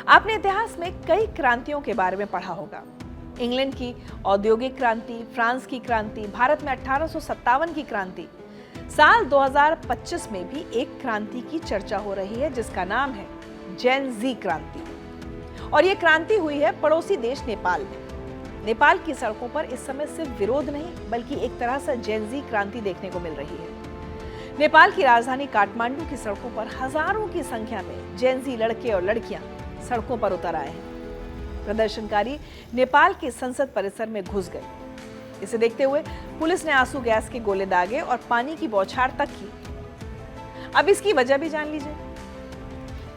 आपने इतिहास में कई क्रांतियों के बारे में पढ़ा होगा। इंग्लैंड की औद्योगिक क्रांति, फ्रांस की क्रांति, भारत में 1857 की क्रांति। साल 2025 में भी एक क्रांति की चर्चा हो रही है जिसका नाम है जेन ज़ी क्रांति। और ये क्रांति हुई है पड़ोसी देश नेपाल में। नेपाल की सड़कों पर इस समय सिर्फ विरोध नहीं बल्कि एक तरह से जेन ज़ी क्रांति देखने को मिल रही है। नेपाल की राजधानी काठमांडू की सड़कों पर हजारों की संख्या में जेन ज़ी लड़के और लड़कियां सड़कों पर उतर आए हैं। प्रदर्शनकारी नेपाल के संसद परिसर में घुस गए। इसे देखते हुए पुलिस ने आंसू गैस के गोले दागे और पानी की बौछार तक की। अब इसकी वजह भी जान लीजिए।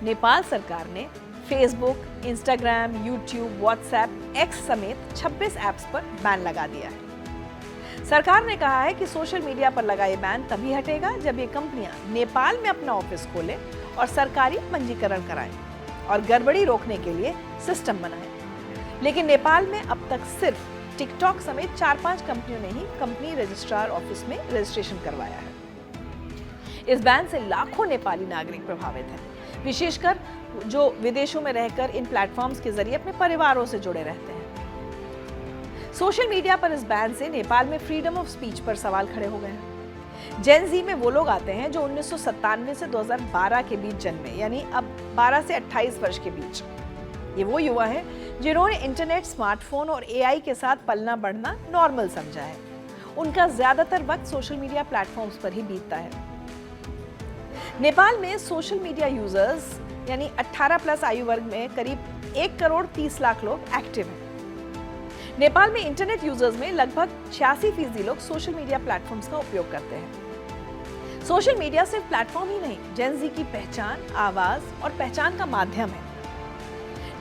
नेपाल सरकार ने Facebook, Instagram, YouTube, WhatsApp, x समेत 26 ऐप्स पर बैन लगा दिया है। सरकार ने कहा है कि सोशल मीडिया पर लगा ये बैन तभी हटेगा जब ये कंपनियां नेपाल में अपना ऑफिस खोलें और सरकारी पंजीकरण कराएं और गड़बड़ी रोकने के लिए सिस्टम बनाएं। लेकिन नेपाल में अब तक सिर्फ टिकटॉक समेत 4-5 कंपनियों ने ही कंपनी रजिस्ट्रार ऑफिस में रजिस्ट्रेशन करवाया है। इस बैन से लाखों नेपाली नागरिक प्रभावित हैं, विशेषकर जो विदेशों में रहकर इन प्लेटफॉर्म्स के जरिए अपने परिवारों से जुड़े रहते हैं। सोशल मीडिया पर इस बैन से नेपाल में फ्रीडम ऑफ स्पीच पर सवाल खड़े हो गए हैं। जेन ज़ी में वो लोग आते हैं जो 1997 से 2012 के बीच जन्मे, यानी अब 12 से 28 वर्ष के बीच। ये वो युवा हैं जिन्होंने इंटरनेट, स्मार्टफोन और एआई के साथ पलना बढ़ना नॉर्मल समझा है। उनका ज्यादातर वक्त सोशल मीडिया प्लेटफॉर्म्स पर ही बीतता है। नेपाल में सोशल मीडिया यूजर्स यानी 18+ आयु वर्ग में करीब 1 करोड़ 30 लाख लोग एक्टिव हैं। नेपाल में इंटरनेट यूजर्स में लगभग 86% लोग सोशल मीडिया प्लेटफॉर्म्स का उपयोग करते हैं। सोशल मीडिया सिर्फ प्लेटफॉर्म ही नहीं, जेन ज़ी की पहचान, आवाज और पहचान का माध्यम है।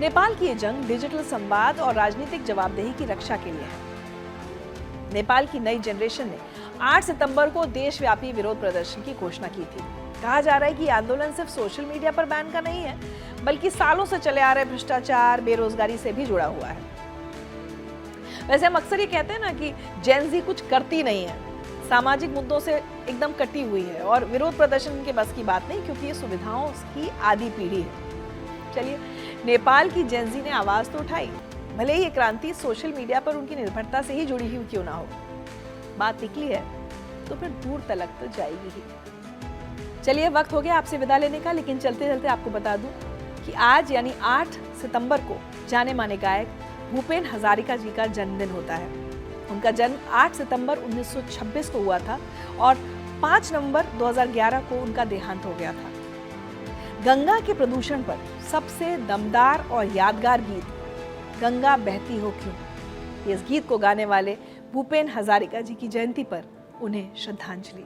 नेपाल की ये जंग डिजिटल संवाद और राजनीतिक जवाबदेही की रक्षा के लिए है। नेपाल की नई जनरेशन ने 8 सितंबर को देशव्यापी विरोध प्रदर्शन की घोषणा की थी। कहा जा रहा है कि आंदोलन सिर्फ सोशल मीडिया पर बैन का नहीं है, बल्कि सालों से चले आ रहे भ्रष्टाचार, बेरोजगारी से भी जुड़ा हुआ है। वैसे हम अक्सर ये कहते हैं ना कि जेन ज़ी कुछ करती नहीं है, सामाजिक मुद्दों से एकदम कटी हुई है और विरोध प्रदर्शन के बस की बात नहीं, क्योंकि ये सुविधाओं की आधी पीढ़ी है। चलिए, नेपाल की जेन ज़ी ने आवाज तो उठाई, भले ही ये क्रांति सोशल मीडिया पर उनकी निर्भरता से ही जुड़ी हुई क्यों ना हो। बात निकली है तो फिर दूर तलक तो जाएगी ही। चलिए, वक्त हो गया आपसे विदा लेने का, लेकिन चलते चलते आपको बता दूं कि आज यानी 8 सितंबर को जाने माने गायक भूपेन हजारिका जी का जन्मदिन होता है। उनका जन्म 8 सितंबर 1926 को हुआ था और 5 नवंबर 2011 को उनका देहांत हो गया था। गंगा के प्रदूषण पर सबसे दमदार और यादगार गीत गंगा बहती हो क्यों, इस गीत को गाने वाले भूपेन हजारिका जी की जयंती पर उन्हें श्रद्धांजलि।